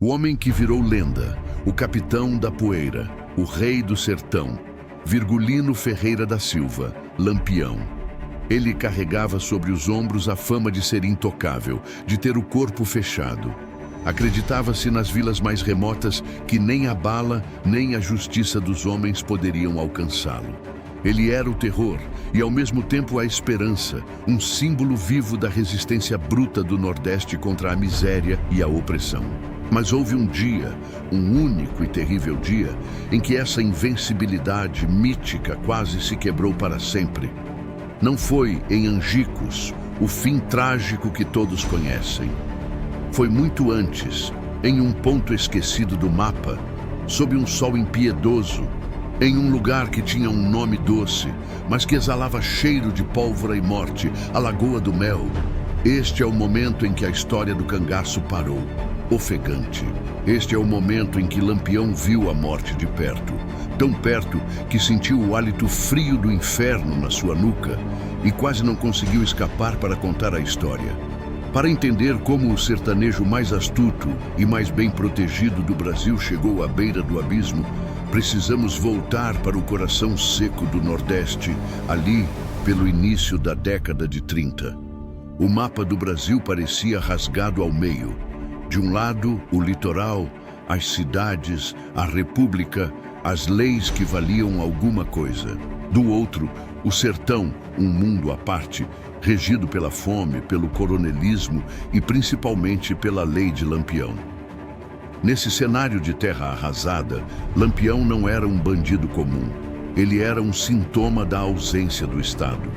O homem que virou lenda, o capitão da poeira, o rei do sertão, Virgulino Ferreira da Silva, Lampião. Ele carregava sobre os ombros a fama de ser intocável, de ter o corpo fechado. Acreditava-se nas vilas mais remotas que nem a bala, nem a justiça dos homens poderiam alcançá-lo. Ele era o terror e, ao mesmo tempo, a esperança, um símbolo vivo da resistência bruta do Nordeste contra a miséria e a opressão. Mas houve um dia, um único e terrível dia, em que essa invencibilidade mítica quase se quebrou para sempre. Não foi em Angicos, o fim trágico que todos conhecem. Foi muito antes, em um ponto esquecido do mapa, sob um sol impiedoso, em um lugar que tinha um nome doce, mas que exalava cheiro de pólvora e morte, a Lagoa do Mel. Este é o momento em que a história do cangaço parou, ofegante. Este é o momento em que Lampião viu a morte de perto, tão perto que sentiu o hálito frio do inferno na sua nuca e quase não conseguiu escapar para contar a história. Para entender como o sertanejo mais astuto e mais bem protegido do Brasil chegou à beira do abismo, precisamos voltar para o coração seco do Nordeste, ali pelo início da década de 30. O mapa do Brasil parecia rasgado ao meio. De um lado, o litoral, as cidades, a república, as leis que valiam alguma coisa. Do outro, o sertão, um mundo à parte, regido pela fome, pelo coronelismo e principalmente pela lei de Lampião. Nesse cenário de terra arrasada, Lampião não era um bandido comum. Ele era um sintoma da ausência do Estado.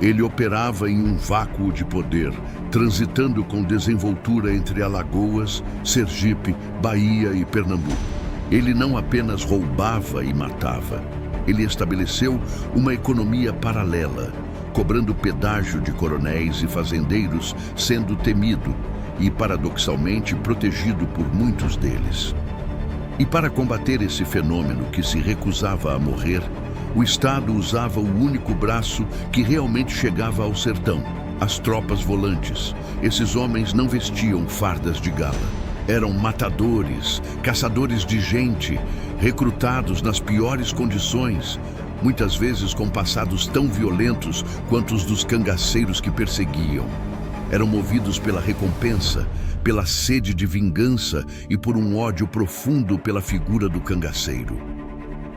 Ele operava em um vácuo de poder, transitando com desenvoltura entre Alagoas, Sergipe, Bahia e Pernambuco. Ele não apenas roubava e matava. Ele estabeleceu uma economia paralela, cobrando pedágio de coronéis e fazendeiros, sendo temido e, paradoxalmente, protegido por muitos deles. E para combater esse fenômeno que se recusava a morrer, o Estado usava o único braço que realmente chegava ao sertão: as tropas volantes. Esses homens não vestiam fardas de gala. Eram matadores, caçadores de gente, recrutados nas piores condições, muitas vezes com passados tão violentos quanto os dos cangaceiros que perseguiam. Eram movidos pela recompensa, pela sede de vingança e por um ódio profundo pela figura do cangaceiro.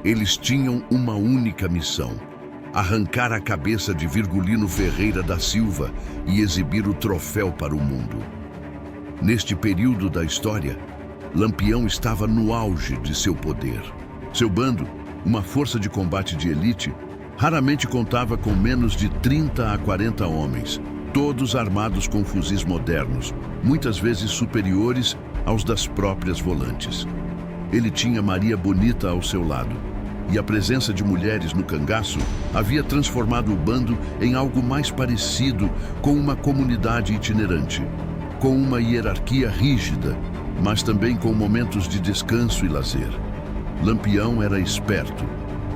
Eles tinham uma única missão: arrancar a cabeça de Virgulino Ferreira da Silva e exibir o troféu para o mundo. Neste período da história, Lampião estava no auge de seu poder. Seu bando, uma força de combate de elite, raramente contava com menos de 30 a 40 homens, todos armados com fuzis modernos, muitas vezes superiores aos das próprias volantes. Ele tinha Maria Bonita ao seu lado, e a presença de mulheres no cangaço havia transformado o bando em algo mais parecido com uma comunidade itinerante, com uma hierarquia rígida, mas também com momentos de descanso e lazer. Lampião era esperto.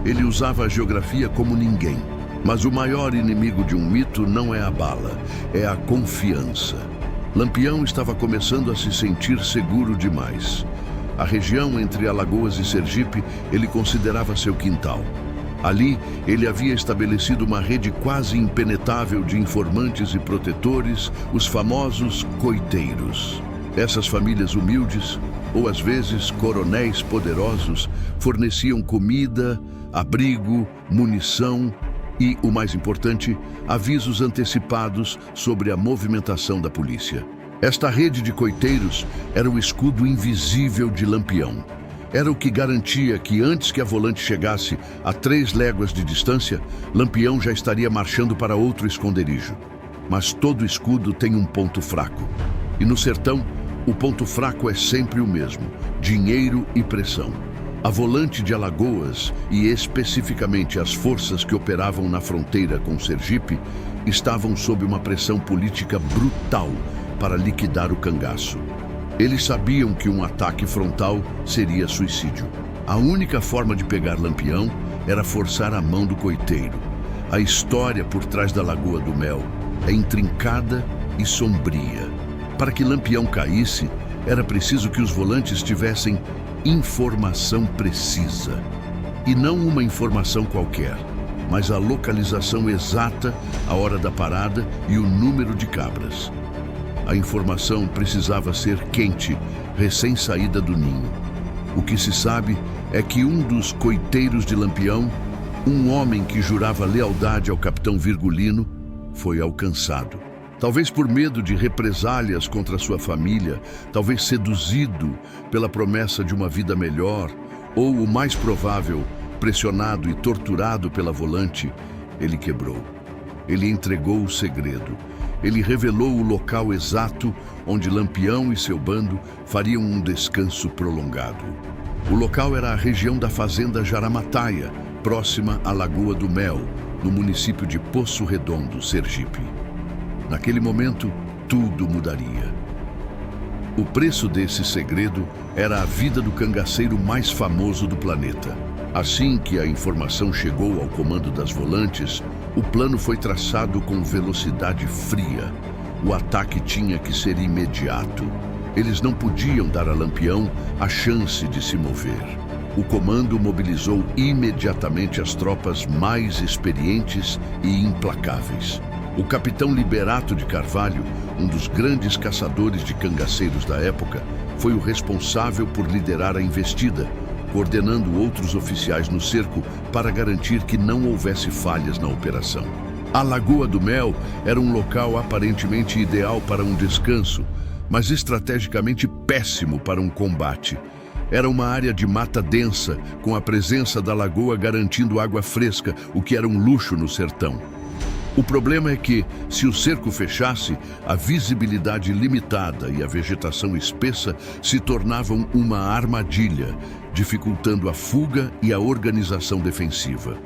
Ele usava a geografia como ninguém. Mas o maior inimigo de um mito não é a bala, é a confiança. Lampião estava começando a se sentir seguro demais. A região entre Alagoas e Sergipe ele considerava seu quintal. Ali, ele havia estabelecido uma rede quase impenetrável de informantes e protetores, os famosos coiteiros. Essas famílias humildes, ou às vezes coronéis poderosos, forneciam comida, abrigo, munição e, o mais importante, avisos antecipados sobre a movimentação da polícia. Esta rede de coiteiros era o escudo invisível de Lampião. Era o que garantia que, antes que a volante chegasse a 3 léguas de distância, Lampião já estaria marchando para outro esconderijo. Mas todo escudo tem um ponto fraco. E no sertão, o ponto fraco é sempre o mesmo: dinheiro e pressão. A volante de Alagoas, e especificamente as forças que operavam na fronteira com Sergipe, estavam sob uma pressão política brutal para liquidar o cangaço. Eles sabiam que um ataque frontal seria suicídio. A única forma de pegar Lampião era forçar a mão do coiteiro. A história por trás da Lagoa do Mel é intrincada e sombria. Para que Lampião caísse, Era preciso que os volantes tivessem informação precisa. E não uma informação qualquer, mas a localização exata, a hora da parada e o número de cabras. A informação precisava ser quente, recém-saída do ninho. O que se sabe é que um dos coiteiros de Lampião, um homem que jurava lealdade ao capitão Virgulino, foi alcançado. Talvez por medo de represálias contra sua família, talvez seduzido pela promessa de uma vida melhor, ou, o mais provável, pressionado e torturado pela volante, ele quebrou. Ele entregou o segredo. Ele revelou o local exato onde Lampião e seu bando fariam um descanso prolongado. O local era a região da fazenda Jaramataia, próxima à Lagoa do Mel, no município de Poço Redondo, Sergipe. Naquele momento, tudo mudaria. O preço desse segredo era a vida do cangaceiro mais famoso do planeta. Assim que a informação chegou ao comando das volantes, o plano foi traçado com velocidade fria. O ataque tinha que ser imediato. Eles não podiam dar a Lampião a chance de se mover. O comando mobilizou imediatamente as tropas mais experientes e implacáveis. O capitão Liberato de Carvalho, um dos grandes caçadores de cangaceiros da época, foi o responsável por liderar a investida, coordenando outros oficiais no cerco para garantir que não houvesse falhas na operação. A Lagoa do Mel era um local aparentemente ideal para um descanso, mas estrategicamente péssimo para um combate. Era uma área de mata densa, com a presença da lagoa garantindo água fresca, o que era um luxo no sertão. O problema é que, se o cerco fechasse, a visibilidade limitada e a vegetação espessa se tornavam uma armadilha, dificultando a fuga e a organização defensiva.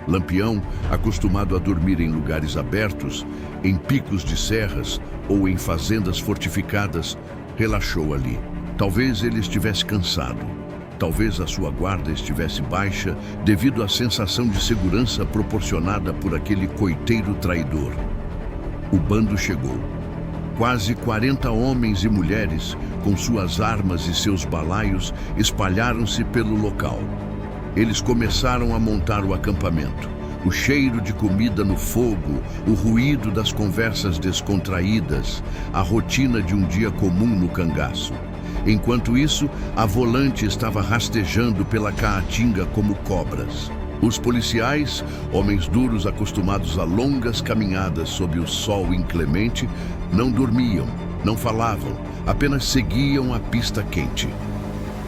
Lampião, acostumado a dormir em lugares abertos, em picos de serras ou em fazendas fortificadas, relaxou ali. Talvez ele estivesse cansado. Talvez a sua guarda estivesse baixa devido à sensação de segurança proporcionada por aquele coiteiro traidor. O bando chegou. Quase 40 homens e mulheres, com suas armas e seus balaios, espalharam-se pelo local. Eles começaram a montar o acampamento. O cheiro de comida no fogo, o ruído das conversas descontraídas, a rotina de um dia comum no cangaço. Enquanto isso, a volante estava rastejando pela caatinga como cobras. Os policiais, homens duros acostumados a longas caminhadas sob o sol inclemente, não dormiam, não falavam, apenas seguiam a pista quente.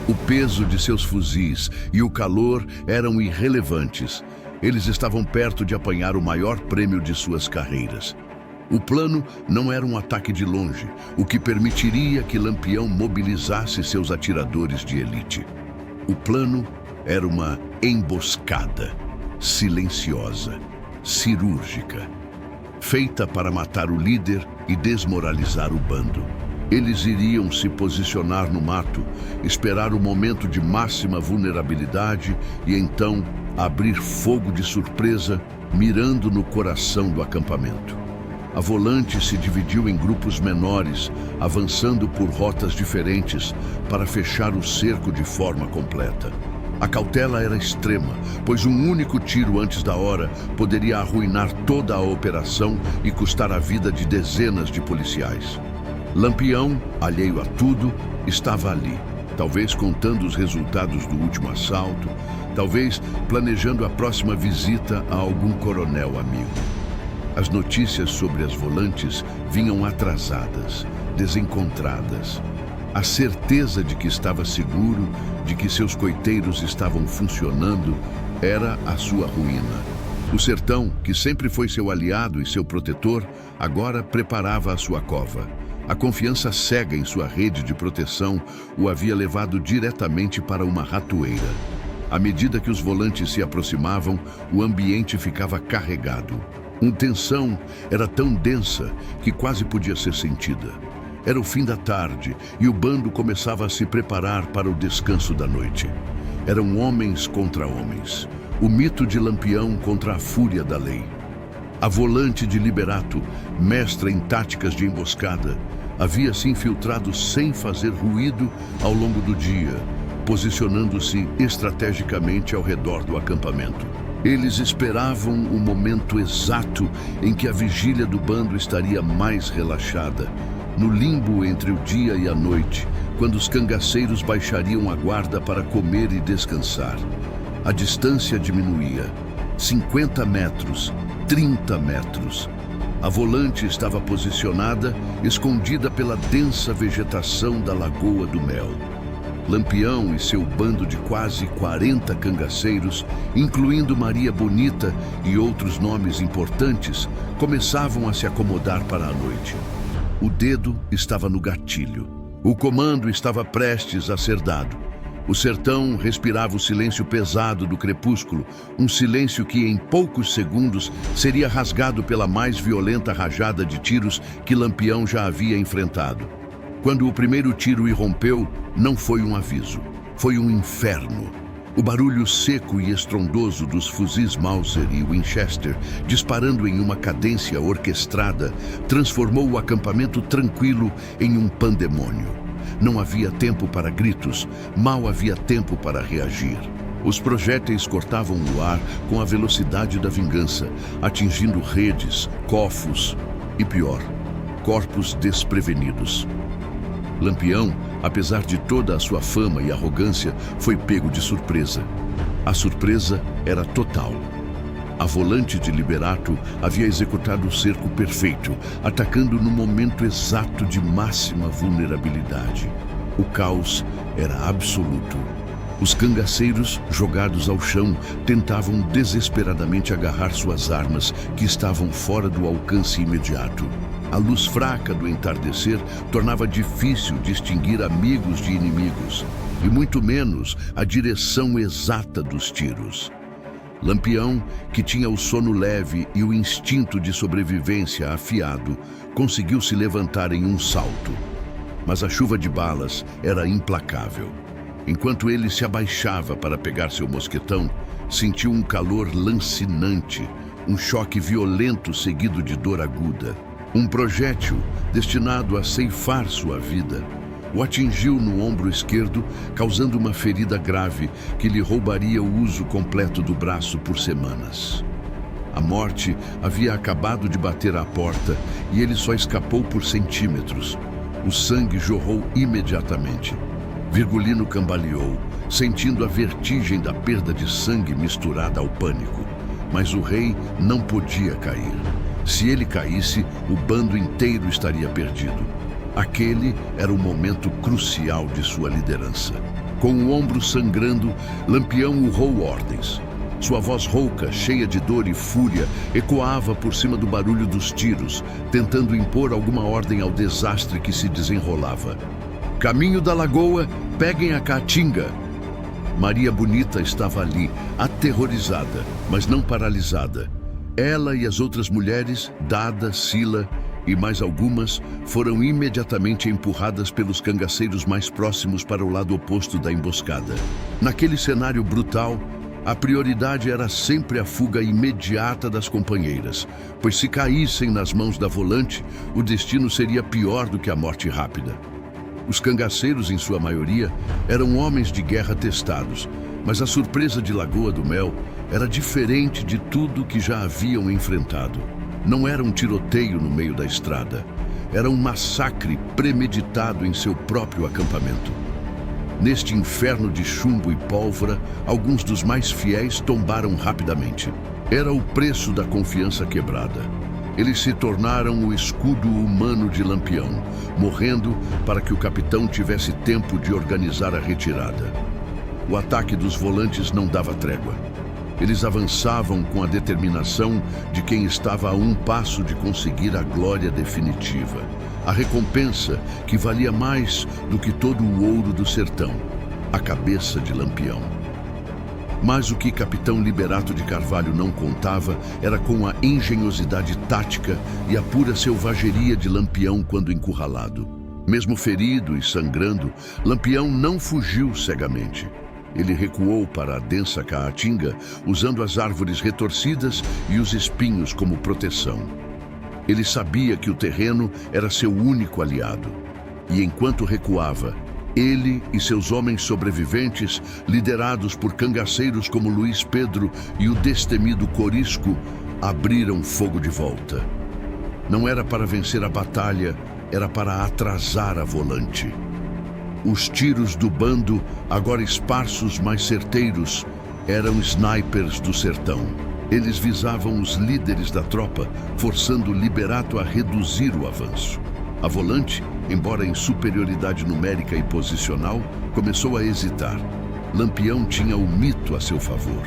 O peso de seus fuzis e o calor eram irrelevantes. Eles estavam perto de apanhar o maior prêmio de suas carreiras. O plano não era um ataque de longe, o que permitiria que Lampião mobilizasse seus atiradores de elite. O plano era uma emboscada, silenciosa, cirúrgica, feita para matar o líder e desmoralizar o bando. Eles iriam se posicionar no mato, esperar o momento de máxima vulnerabilidade e então abrir fogo de surpresa, mirando no coração do acampamento. A volante se dividiu em grupos menores, avançando por rotas diferentes para fechar o cerco de forma completa. A cautela era extrema, pois um único tiro antes da hora poderia arruinar toda a operação e custar a vida de dezenas de policiais. Lampião, alheio a tudo, estava ali, talvez contando os resultados do último assalto, talvez planejando a próxima visita a algum coronel amigo. As notícias sobre as volantes vinham atrasadas, desencontradas. A certeza de que estava seguro, de que seus coiteiros estavam funcionando, era a sua ruína. O sertão, que sempre foi seu aliado e seu protetor, agora preparava a sua cova. A confiança cega em sua rede de proteção o havia levado diretamente para uma ratoeira. À medida que os volantes se aproximavam, o ambiente ficava carregado. A tensão era tão densa que quase podia ser sentida. Era o fim da tarde e o bando começava a se preparar para o descanso da noite. Eram homens contra homens. O mito de Lampião contra a fúria da lei. A volante de Liberato, mestra em táticas de emboscada, havia se infiltrado sem fazer ruído ao longo do dia, posicionando-se estrategicamente ao redor do acampamento. Eles esperavam o momento exato em que a vigília do bando estaria mais relaxada, no limbo entre o dia e a noite, quando os cangaceiros baixariam a guarda para comer e descansar. A distância diminuía. 50 metros, 30 metros. A volante estava posicionada, escondida pela densa vegetação da Lagoa do Mel. Lampião e seu bando de quase 40 cangaceiros, incluindo Maria Bonita e outros nomes importantes, começavam a se acomodar para a noite. O dedo estava no gatilho. O comando estava prestes a ser dado. O sertão respirava o silêncio pesado do crepúsculo, um silêncio que em poucos segundos seria rasgado pela mais violenta rajada de tiros que Lampião já havia enfrentado. Quando o primeiro tiro irrompeu, não foi um aviso, foi um inferno. O barulho seco e estrondoso dos fuzis Mauser e Winchester, disparando em uma cadência orquestrada, transformou o acampamento tranquilo em um pandemônio. Não havia tempo para gritos, mal havia tempo para reagir. Os projéteis cortavam o ar com a velocidade da vingança, atingindo redes, cofos e, pior, corpos desprevenidos. Lampião, apesar de toda a sua fama e arrogância, foi pego de surpresa. A surpresa era total. A volante de Liberato havia executado o cerco perfeito, atacando no momento exato de máxima vulnerabilidade. O caos era absoluto. Os cangaceiros, jogados ao chão, tentavam desesperadamente agarrar suas armas, que estavam fora do alcance imediato. A luz fraca do entardecer tornava difícil distinguir amigos de inimigos, e muito menos a direção exata dos tiros. Lampião, que tinha o sono leve e o instinto de sobrevivência afiado, conseguiu se levantar em um salto. Mas a chuva de balas era implacável. Enquanto ele se abaixava para pegar seu mosquetão, sentiu um calor lancinante, um choque violento seguido de dor aguda. Um projétil destinado a ceifar sua vida o atingiu no ombro esquerdo, causando uma ferida grave que lhe roubaria o uso completo do braço por semanas. A morte havia acabado de bater à porta e ele só escapou por centímetros. O sangue jorrou imediatamente. Virgulino cambaleou, sentindo a vertigem da perda de sangue misturada ao pânico. Mas o rei não podia cair. Se ele caísse, o bando inteiro estaria perdido. Aquele era o momento crucial de sua liderança. Com o ombro sangrando, Lampião urrou ordens. Sua voz rouca, cheia de dor e fúria, ecoava por cima do barulho dos tiros, tentando impor alguma ordem ao desastre que se desenrolava. Caminho da lagoa, peguem a caatinga. Maria Bonita estava ali, aterrorizada, mas não paralisada. Ela e as outras mulheres, Dada, Sila e mais algumas, foram imediatamente empurradas pelos cangaceiros mais próximos para o lado oposto da emboscada. Naquele cenário brutal, a prioridade era sempre a fuga imediata das companheiras, pois se caíssem nas mãos da volante, o destino seria pior do que a morte rápida. Os cangaceiros, em sua maioria, eram homens de guerra testados, mas a surpresa de Lagoa do Mel era diferente de tudo que já haviam enfrentado. Não era um tiroteio no meio da estrada, era um massacre premeditado em seu próprio acampamento. Neste inferno de chumbo e pólvora, alguns dos mais fiéis tombaram rapidamente. Era o preço da confiança quebrada. Eles se tornaram o escudo humano de Lampião, morrendo para que o capitão tivesse tempo de organizar a retirada. O ataque dos volantes não dava trégua. Eles avançavam com a determinação de quem estava a um passo de conseguir a glória definitiva. A recompensa que valia mais do que todo o ouro do sertão, a cabeça de Lampião. Mas o que Capitão Liberato de Carvalho não contava era com a engenhosidade tática e a pura selvageria de Lampião quando encurralado. Mesmo ferido e sangrando, Lampião não fugiu cegamente. Ele recuou para a densa caatinga, usando as árvores retorcidas e os espinhos como proteção. Ele sabia que o terreno era seu único aliado. E enquanto recuava, ele e seus homens sobreviventes, liderados por cangaceiros como Luís Pedro e o destemido Corisco, abriram fogo de volta. Não era para vencer a batalha, era para atrasar a Volante. Os tiros do bando, agora esparsos, mas certeiros, eram snipers do sertão. Eles visavam os líderes da tropa, forçando o Liberato a reduzir o avanço. A Volante, embora em superioridade numérica e posicional, começou a hesitar. Lampião tinha o mito a seu favor.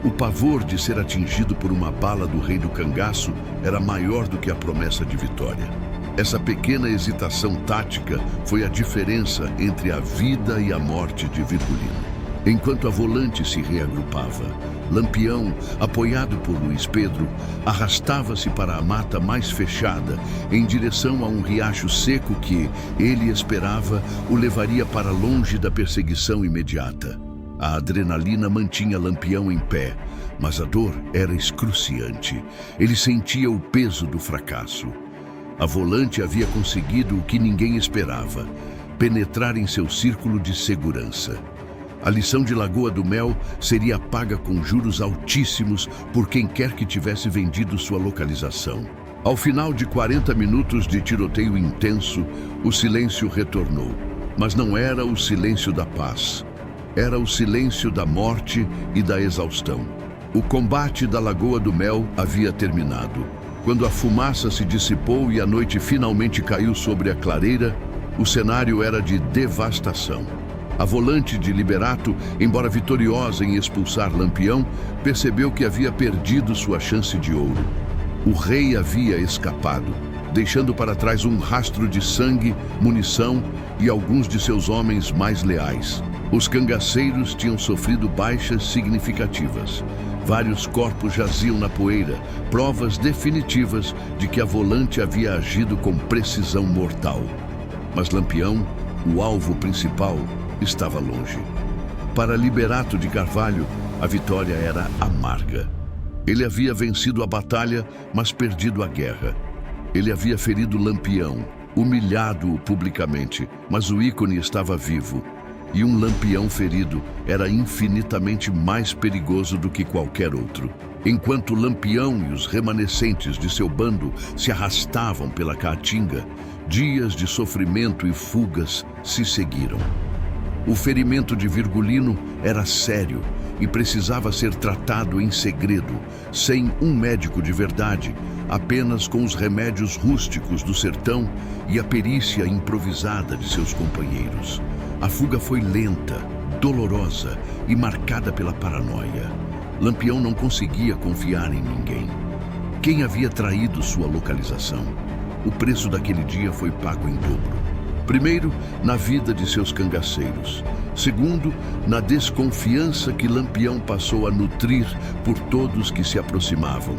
O pavor de ser atingido por uma bala do rei do cangaço era maior do que a promessa de vitória. Essa pequena hesitação tática foi a diferença entre a vida e a morte de Virgulino. Enquanto a Volante se reagrupava, Lampião, apoiado por Luís Pedro, arrastava-se para a mata mais fechada, em direção a um riacho seco que, ele esperava, o levaria para longe da perseguição imediata. A adrenalina mantinha Lampião em pé, mas a dor era excruciante. Ele sentia o peso do fracasso. A Volante havia conseguido o que ninguém esperava: penetrar em seu círculo de segurança. A lição de Lagoa do Mel seria paga com juros altíssimos por quem quer que tivesse vendido sua localização. Ao final de 40 minutos de tiroteio intenso, o silêncio retornou. Mas não era o silêncio da paz. Era o silêncio da morte e da exaustão. O combate da Lagoa do Mel havia terminado. Quando a fumaça se dissipou e a noite finalmente caiu sobre a clareira, o cenário era de devastação. A Volante de Liberato, embora vitoriosa em expulsar Lampião, percebeu que havia perdido sua chance de ouro. O rei havia escapado, deixando para trás um rastro de sangue, munição e alguns de seus homens mais leais. Os cangaceiros tinham sofrido baixas significativas. Vários corpos jaziam na poeira, provas definitivas de que a Volante havia agido com precisão mortal. Mas Lampião, o alvo principal, estava longe. Para Liberato de Carvalho, a vitória era amarga. Ele havia vencido a batalha, mas perdido a guerra. Ele havia ferido Lampião, humilhado-o publicamente, mas o ícone estava vivo. E um Lampião ferido era infinitamente mais perigoso do que qualquer outro. Enquanto Lampião e os remanescentes de seu bando se arrastavam pela caatinga, dias de sofrimento e fugas se seguiram. O ferimento de Virgulino era sério e precisava ser tratado em segredo, sem um médico de verdade, apenas com os remédios rústicos do sertão e a perícia improvisada de seus companheiros. A fuga foi lenta, dolorosa e marcada pela paranoia. Lampião não conseguia confiar em ninguém. Quem havia traído sua localização? O preço daquele dia foi pago em dobro. Primeiro, na vida de seus cangaceiros. Segundo, na desconfiança que Lampião passou a nutrir por todos que se aproximavam.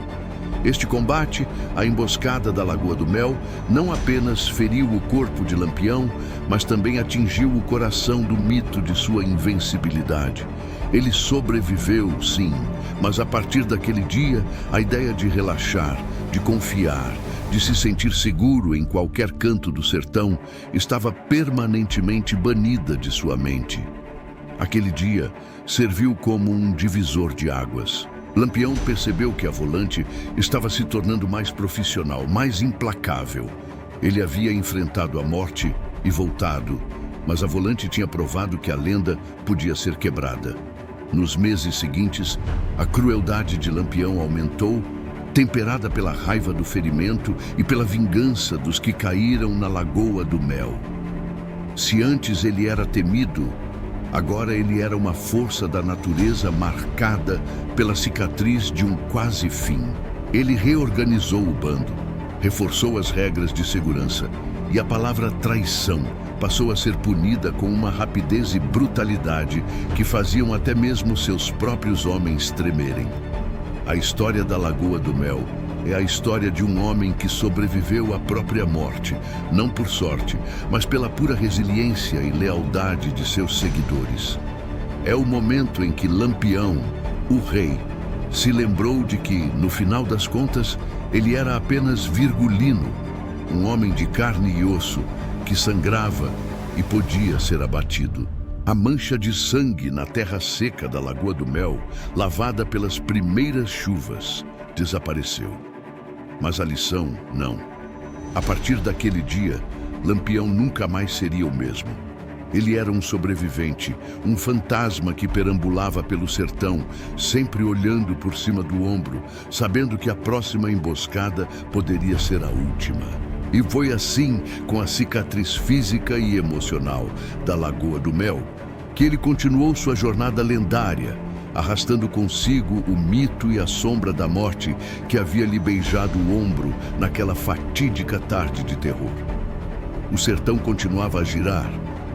Este combate, a emboscada da Lagoa do Mel, não apenas feriu o corpo de Lampião, mas também atingiu o coração do mito de sua invencibilidade. Ele sobreviveu, sim, mas a partir daquele dia, a ideia de relaxar, de confiar, de se sentir seguro em qualquer canto do sertão, estava permanentemente banida de sua mente. Aquele dia serviu como um divisor de águas. Lampião percebeu que a Volante estava se tornando mais profissional, mais implacável. Ele havia enfrentado a morte e voltado, mas a Volante tinha provado que a lenda podia ser quebrada. Nos meses seguintes, a crueldade de Lampião aumentou, temperada pela raiva do ferimento e pela vingança dos que caíram na Lagoa do Mel. Se antes ele era temido, agora ele era uma força da natureza marcada pela cicatriz de um quase fim. Ele reorganizou o bando, reforçou as regras de segurança e a palavra traição passou a ser punida com uma rapidez e brutalidade que faziam até mesmo seus próprios homens tremerem. A história da Lagoa do Mel é a história de um homem que sobreviveu à própria morte, não por sorte, mas pela pura resiliência e lealdade de seus seguidores. É o momento em que Lampião, o rei, se lembrou de que, no final das contas, Ele era apenas Virgulino, um homem de carne e osso que sangrava e podia ser abatido. A mancha de sangue na terra seca da Lagoa do Mel, lavada pelas primeiras chuvas, desapareceu. Mas a lição, não. A partir daquele dia, Lampião nunca mais seria o mesmo. Ele era um sobrevivente, um fantasma que perambulava pelo sertão, sempre olhando por cima do ombro, sabendo que a próxima emboscada poderia ser a última. E foi assim, com a cicatriz física e emocional da Lagoa do Mel, que ele continuou sua jornada lendária, arrastando consigo o mito e a sombra da morte que havia lhe beijado o ombro naquela fatídica tarde de terror. O sertão continuava a girar,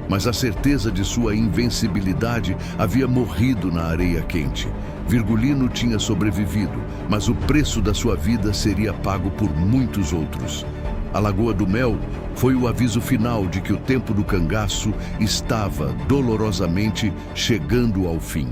mas a certeza de sua invencibilidade havia morrido na areia quente. Virgulino tinha sobrevivido, mas o preço da sua vida seria pago por muitos outros. A Lagoa do Mel foi o aviso final de que o tempo do cangaço estava dolorosamente chegando ao fim.